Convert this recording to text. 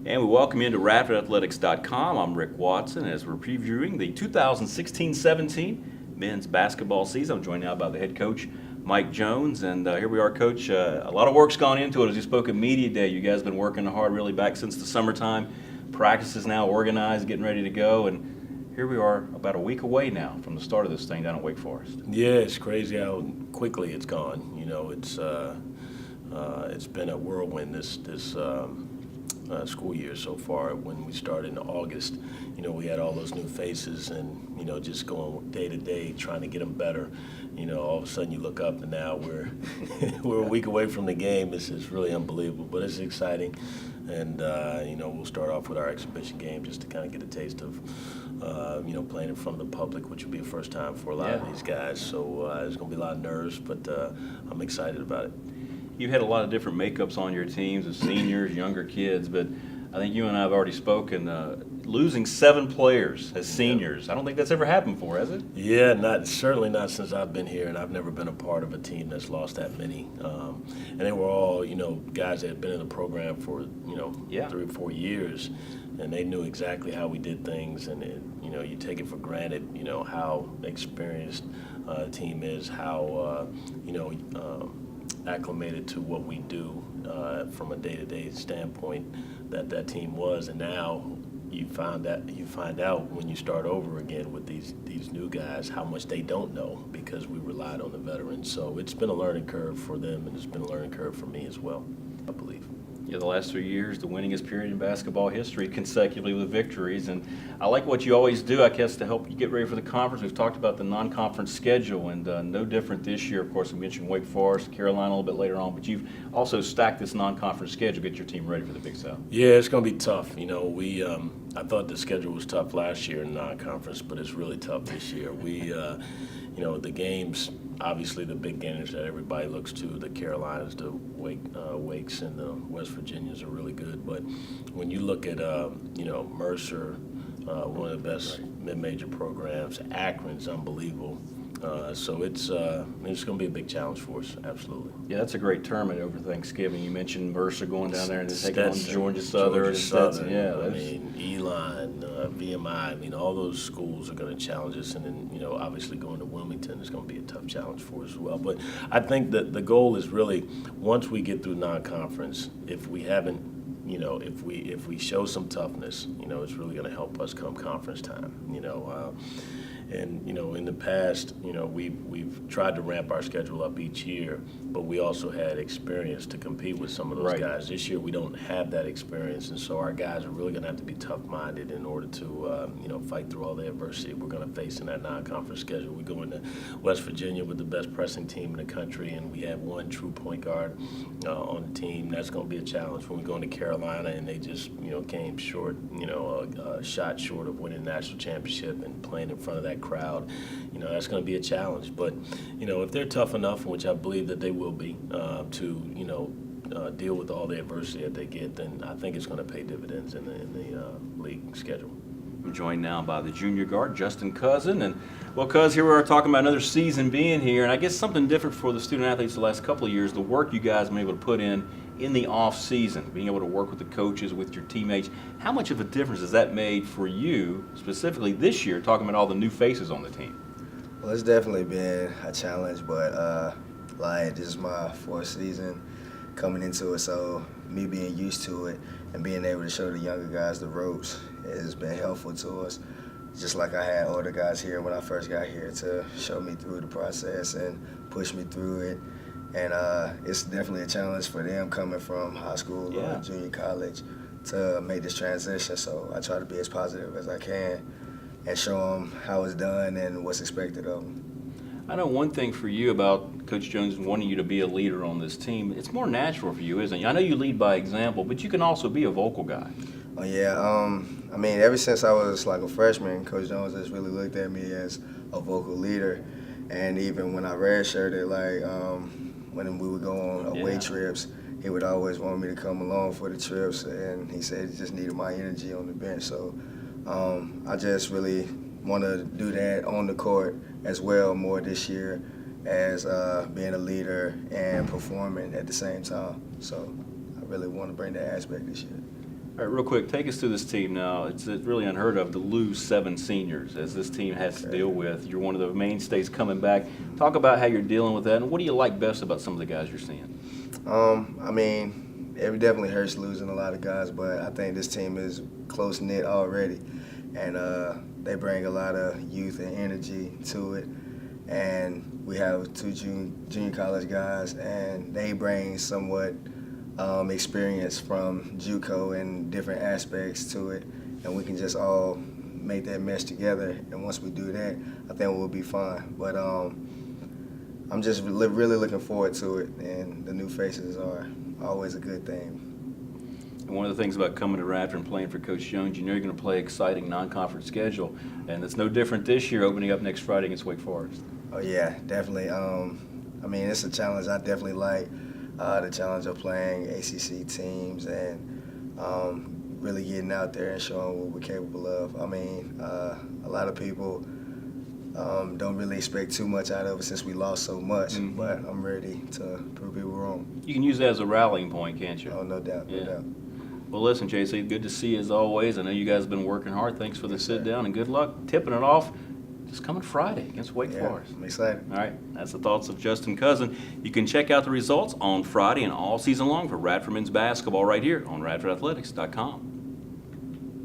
And we welcome you into RapidAthletics.com. I'm Rick Watson as we're previewing the 2016-17 men's basketball season. I'm joined now by the head coach, Mike Jones. And here we are, Coach. A lot of work's gone into it. As you spoke at Media Day, you guys have been working hard really back since the summertime. Practice is now organized, getting ready to go. And here we are about a week away now from the start of this thing down at Wake Forest. Yeah, it's crazy how quickly it's gone. You know, it's been a whirlwind this school year so far. When we started in August, you know, we had all those new faces and, you know, just going day to day trying to get them better. You know, all of a sudden you look up and now we're we're a week away from the game. It's really unbelievable, but it's exciting. And, you know, we'll start off with our exhibition game just to kind of get a taste of, you know, playing in front of the public, which will be a first time for a lot of these guys. So there's going to be a lot of nerves, but I'm excited about it. You've had a lot of different makeups on your teams of seniors, younger kids, but I think you and I have already spoken. Losing 7 players as seniors, I don't think that's ever happened before, has it? Yeah, certainly not since I've been here, and I've never been a part of a team that's lost that many. And they were all, you know, guys that had been in the program for, you know, 3 or 4 years, and they knew exactly how we did things. And you know, you take it for granted, you know, how experienced the team is, how you know. Acclimated to what we do from a day-to-day standpoint that team was, and now you find out when you start over again with these new guys how much they don't know because we relied on the veterans. So it's been a learning curve for them, and it's been a learning curve for me as well, I believe. Yeah, the last 3 years, the winningest period in basketball history, consecutively with victories. And I like what you always do, I guess, to help you get ready for the conference. We've talked about the non-conference schedule, and no different this year. Of course, we mentioned Wake Forest, Carolina a little bit later on, but you've also stacked this non-conference schedule, get your team ready for the Big South. Yeah, it's going to be tough. You know, I thought the schedule was tough last year in non-conference, but it's really tough this year. You know, the games, obviously the big games that everybody looks to, the Carolinas, the Wakes, and the West Virginias are really good. But when you look at, you know, Mercer, one of the best mid-major programs, Akron's unbelievable. So it's going to be a big challenge for us, absolutely. Yeah, that's a great tournament over Thanksgiving. You mentioned Mercer going down there and taking on Georgia Southern. Yeah, I mean, Elon, VMI. I mean, all those schools are going to challenge us, and then, you know, obviously going to Wilmington is going to be a tough challenge for us as well. But I think that the goal is really once we get through non-conference, if we haven't, you know, if we show some toughness, you know, it's really going to help us come conference time. You know. And, you know, in the past, you know, we've tried to ramp our schedule up each year, but we also had experience to compete with some of those guys. This year we don't have that experience, and so our guys are really going to have to be tough-minded in order to, you know, fight through all the adversity we're going to face in that non-conference schedule. We go into West Virginia with the best pressing team in the country, and we have one true point guard on the team. That's going to be a challenge. When we go into Carolina and they just, you know, came short, you know, a shot short of winning the national championship and playing in front of that crowd, you know, that's going to be a challenge. But, you know, if they're tough enough, which I believe that they will be, to, you know, deal with all the adversity that they get, then I think it's going to pay dividends in the league schedule. We're joined now by the junior guard, Justin Cousin. And, well, Cuz, here we are talking about another season being here, and I guess something different for the student athletes the last couple of years, the work you guys have been able to put in the off season, being able to work with the coaches, with your teammates. How much of a difference has that made for you, specifically this year, talking about all the new faces on the team? Well, it's definitely been a challenge, but like, this is my 4th season coming into it, so me being used to it and being able to show the younger guys the ropes has been helpful to us. Just like I had older guys here when I first got here to show me through the process and push me through it. And it's definitely a challenge for them coming from high school or junior college to make this transition. So I try to be as positive as I can and show them how it's done and what's expected of them. I know one thing for you about Coach Jones wanting you to be a leader on this team, it's more natural for you, isn't it? I know you lead by example, but you can also be a vocal guy. Oh, yeah. I mean, ever since I was like a freshman, Coach Jones has really looked at me as a vocal leader. And even when I redshirted, like, when we would go on away trips, he would always want me to come along for the trips, and he said he just needed my energy on the bench. So I just really want to do that on the court as well more this year as being a leader and performing at the same time. So I really want to bring that aspect this year. All right, real quick, take us through this team now. It's really unheard of to lose 7 seniors as this team has to deal with. You're one of the mainstays coming back. Talk about how you're dealing with that, and what do you like best about some of the guys you're seeing? I mean, it definitely hurts losing a lot of guys, but I think this team is close-knit already, and they bring a lot of youth and energy to it. And we have 2 junior college guys, and they bring somewhat experience from JUCO and different aspects to it, and we can just all make that mesh together. And once we do that, I think we'll be fine. But I'm just really looking forward to it, and the new faces are always a good thing. And one of the things about coming to Radford and playing for Coach Jones, you know you're going to play an exciting non-conference schedule, and it's no different this year, opening up next Friday against Wake Forest. Oh yeah, definitely. I mean, it's a challenge. I definitely like the challenge of playing ACC teams and really getting out there and showing what we're capable of. I mean, a lot of people don't really expect too much out of us since we lost so much, but I'm ready to prove people wrong. You can use that as a rallying point, can't you? Oh, no doubt, no doubt. Well, listen, JC, good to see you as always. I know you guys have been working hard. Thanks for the sit-down, and good luck tipping it off this coming Friday against Wake Forest. I'm excited. All right, that's the thoughts of Justin Cousin. You can check out the results on Friday and all season long for Radford men's basketball right here on RadfordAthletics.com.